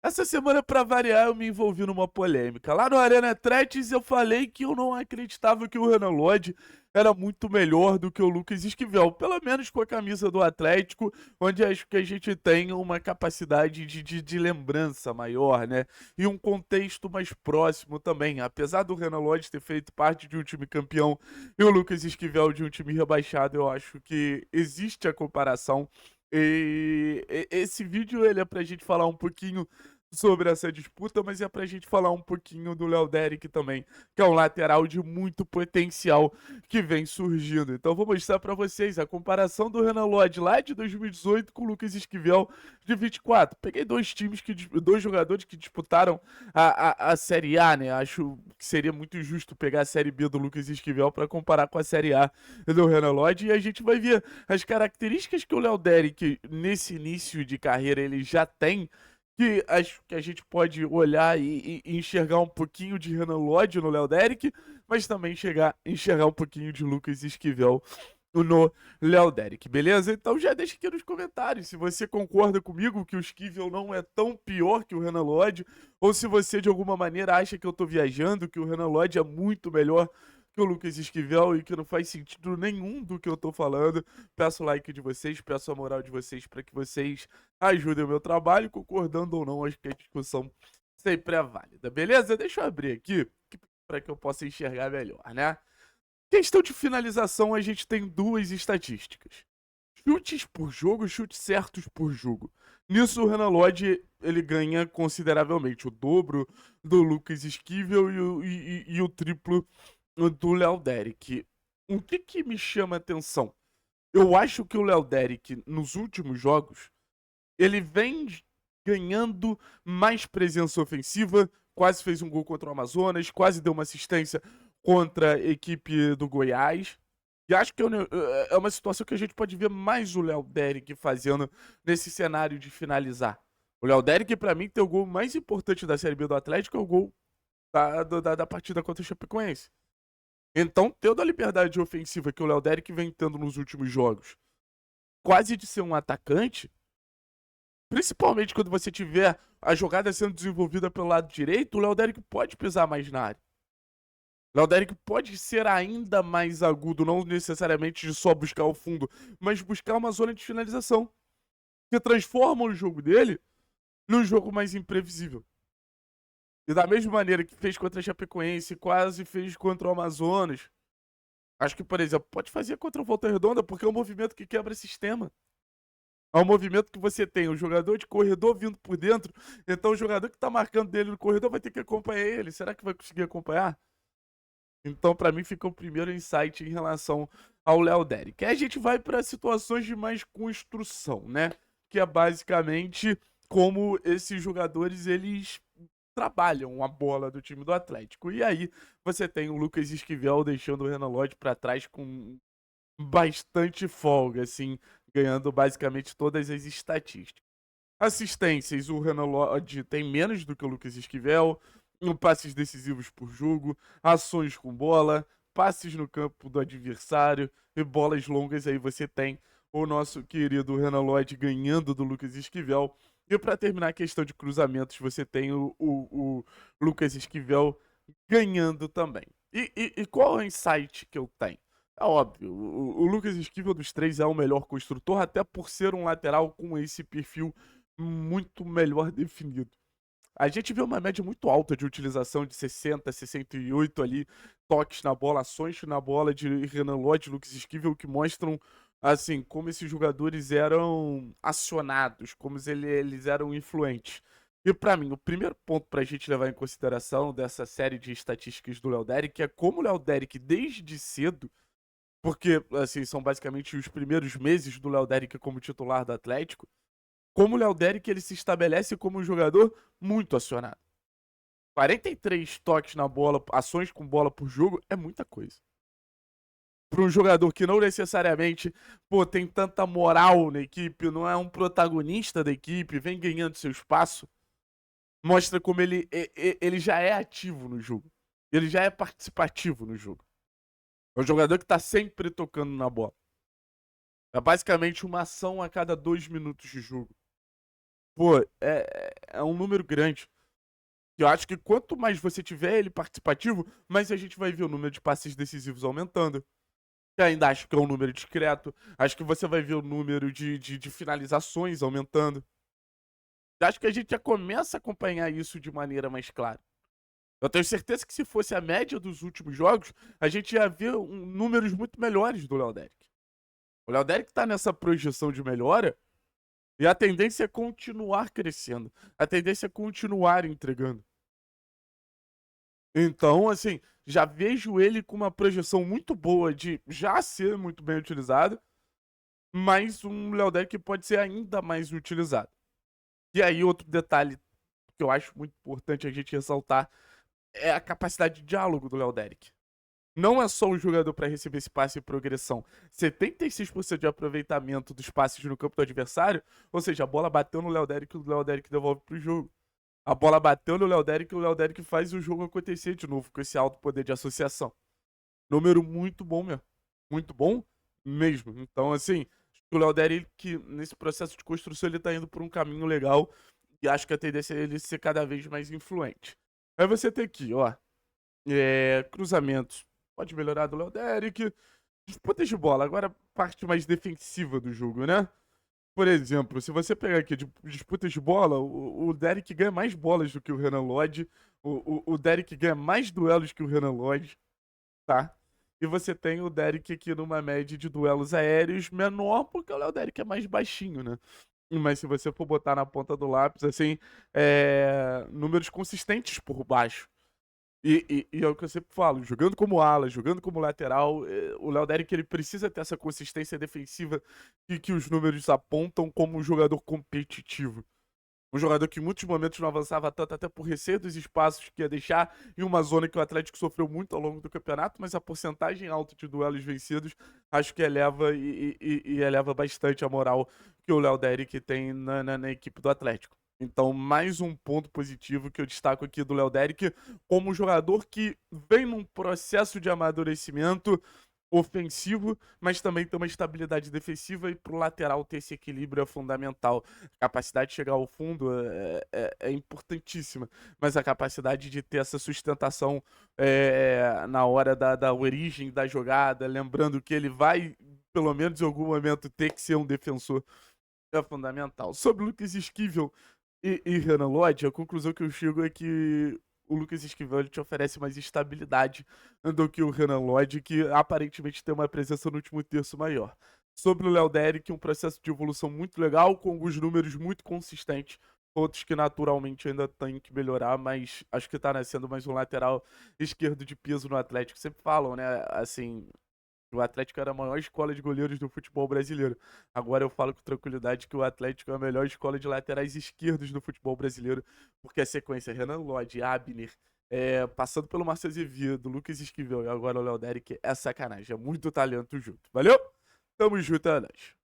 Essa semana, pra variar, eu me envolvi numa polêmica. Lá no Arena Athletes, eu falei que eu não acreditava que o Renan Lodge era muito melhor do que o Lucas Esquivel, pelo menos com a camisa do Atlético, onde acho que a gente tem uma capacidade de lembrança maior, né? E um contexto mais próximo também. Apesar do Renan Lodge ter feito parte de um time campeão e o Lucas Esquivel de um time rebaixado, eu acho que existe a comparação. E esse vídeo ele é pra gente falar um pouquinho sobre essa disputa, mas é pra gente falar um pouquinho do Léo Derick também, que é um lateral de muito potencial que vem surgindo. Então vou mostrar pra vocês a comparação do Renan Lodge lá de 2018 com o Lucas Esquivel de 24. Peguei dois jogadores que disputaram a Série A, né? Acho que seria muito injusto pegar a Série B do Lucas Esquivel para comparar com a Série A do Renan Lodge, e a gente vai ver as características que o Léo Derick nesse início de carreira ele já tem, que acho que a gente pode olhar e enxergar um pouquinho de Renan Lodge no Léo Derick, mas também enxergar um pouquinho de Lucas Esquivel no Léo Derick, beleza? Então já deixa aqui nos comentários se você concorda comigo que o Esquivel não é tão pior que o Renan Lodge, ou se você de alguma maneira acha que eu tô viajando, que o Renan Lodge é muito melhor que o Lucas Esquivel e que não faz sentido nenhum do que eu tô falando. Peço o like de vocês, peço a moral de vocês para que vocês ajudem o meu trabalho, concordando ou não, acho que a discussão sempre é válida, beleza? Deixa eu abrir aqui para que eu possa enxergar melhor, né? Questão de finalização, a gente tem duas estatísticas. Chutes por jogo, chutes certos por jogo. Nisso, o Renan Lodge, ele ganha consideravelmente o dobro do Lucas Esquivel e o triplo do Léo Derick. O que me chama a atenção? Eu acho que o Léo Derick, nos últimos jogos, ele vem ganhando mais presença ofensiva, quase fez um gol contra o Amazonas, quase deu uma assistência contra a equipe do Goiás. E acho que é uma situação que a gente pode ver mais o Léo Derick fazendo nesse cenário de finalizar. O Léo Derick, pra mim, tem o gol mais importante da Série B do Atlético, é o gol da partida contra o Chapecoense. Então, tendo a liberdade ofensiva que o Léo Derick vem tendo nos últimos jogos, quase de ser um atacante, principalmente quando você tiver a jogada sendo desenvolvida pelo lado direito, o Léo Derick pode pisar mais na área. O Léo Derick pode ser ainda mais agudo, não necessariamente de só buscar o fundo, mas buscar uma zona de finalização, que transforma o jogo dele num jogo mais imprevisível. E da mesma maneira que fez contra a Chapecoense, quase fez contra o Amazonas, acho que, por exemplo, pode fazer contra o Volta Redonda, porque é um movimento que quebra sistema. É um movimento que você tem o jogador de corredor vindo por dentro, então o jogador que tá marcando dele no corredor vai ter que acompanhar ele. Será que vai conseguir acompanhar? Então, pra mim, fica o primeiro insight em relação ao Léo Derick. Aí a gente vai para situações de mais construção, né? Que é basicamente como esses jogadores eles trabalham a bola do time do Atlético. E aí você tem o Lucas Esquivel deixando o Renan Lodge para trás com bastante folga, assim, ganhando basicamente todas as estatísticas. Assistências, o Renan Lodge tem menos do que o Lucas Esquivel, passes decisivos por jogo, ações com bola, passes no campo do adversário e bolas longas. Aí você tem o nosso querido Renan Lodge ganhando do Lucas Esquivel. E para terminar a questão de cruzamentos, você tem o Lucas Esquivel ganhando também. E qual é o insight que eu tenho? É óbvio, o Lucas Esquivel dos três é o melhor construtor, até por ser um lateral com esse perfil muito melhor definido. A gente vê uma média muito alta de utilização de 60, 68 ali, toques na bola, ações na bola de Renan Lodge, Lucas Esquivel, que mostram assim como esses jogadores eram acionados, como eles eram influentes. E pra mim, o primeiro ponto pra gente levar em consideração dessa série de estatísticas do Léo Derick é como o Léo Derick, desde cedo, porque assim, são basicamente os primeiros meses do Léo Derick como titular do Atlético, como o Léo Derick ele se estabelece como um jogador muito acionado. 43 toques na bola, ações com bola por jogo, é muita coisa. Para um jogador que não necessariamente tem tanta moral na equipe, não é um protagonista da equipe, vem ganhando seu espaço, mostra como ele já é ativo no jogo. Ele já é participativo no jogo. É um jogador que está sempre tocando na bola. É basicamente uma ação a cada 2 minutos de jogo. Pô, é um número grande. Eu acho que quanto mais você tiver ele participativo, mais a gente vai ver o número de passes decisivos aumentando. Eu ainda acho que é um número discreto. Acho que você vai ver o número de finalizações aumentando. Eu acho que a gente já começa a acompanhar isso de maneira mais clara. Eu tenho certeza que se fosse a média dos últimos jogos, a gente ia ver números muito melhores do Léo Derick. O Léo Derick tá nessa projeção de melhora e a tendência é continuar crescendo. A tendência é continuar entregando. Então, assim, já vejo ele com uma projeção muito boa de já ser muito bem utilizado, mas um Léo Derick pode ser ainda mais utilizado. E aí, outro detalhe que eu acho muito importante a gente ressaltar é a capacidade de diálogo do Léo Derick. Não é só um jogador para receber esse passe e progressão. 76% de aproveitamento dos passes no campo do adversário, ou seja, a bola bateu no Léo Derick e o Léo Derick devolve pro jogo. A bola bateu no Léo Derick e o Léo Derick faz o jogo acontecer de novo com esse alto poder de associação. Número muito bom mesmo. Muito bom mesmo. Então, assim, o Léo Derick, nesse processo de construção, ele tá indo por um caminho legal e acho que a tendência é ele ser cada vez mais influente. Aí você tem aqui, ó, cruzamentos. Pode melhorar do Léo Derick. Disputas de bola, agora a parte mais defensiva do jogo, né? Por exemplo, se você pegar aqui disputas de bola, o Derick ganha mais bolas do que o Renan Lodge. O Derick ganha mais duelos que o Renan Lodge, tá? E você tem o Derick aqui numa média de duelos aéreos menor, porque o Léo Derick é mais baixinho, né? Mas se você for botar na ponta do lápis, assim, números consistentes por baixo. E é o que eu sempre falo, jogando como ala, jogando como lateral, o Léo Derick ele precisa ter essa consistência defensiva que os números apontam como um jogador competitivo. Um jogador que em muitos momentos não avançava tanto, até por receio dos espaços que ia deixar em uma zona que o Atlético sofreu muito ao longo do campeonato, mas a porcentagem alta de duelos vencidos acho que eleva e eleva bastante a moral que o Léo Derick tem na equipe do Atlético. Então, mais um ponto positivo que eu destaco aqui do Léo Derick como um jogador que vem num processo de amadurecimento ofensivo, mas também tem uma estabilidade defensiva e pro lateral ter esse equilíbrio é fundamental. A capacidade de chegar ao fundo é importantíssima, mas a capacidade de ter essa sustentação na hora da origem da jogada, lembrando que ele vai, pelo menos em algum momento, ter que ser um defensor, é fundamental. Sobre o Lucas Esquivel e Renan Lodge, a conclusão que eu chego é que o Lucas Esquivel ele te oferece mais estabilidade do que o Renan Lodge, que aparentemente tem uma presença no último terço maior. Sobre o Léo Derick, um processo de evolução muito legal, com alguns números muito consistentes, outros que naturalmente ainda tem que melhorar, mas acho que tá nascendo mais um lateral esquerdo de peso no Atlético. Sempre falam, né, assim, o Atlético era a maior escola de goleiros do futebol brasileiro. Agora eu falo com tranquilidade que o Atlético é a melhor escola de laterais esquerdos do futebol brasileiro, porque a sequência é Renan Lodge, Abner, passando pelo Márcio Azevedo, Lucas Esquivel e agora o Léo Derick é sacanagem. É muito talento junto. Valeu? Tamo junto, é nóis.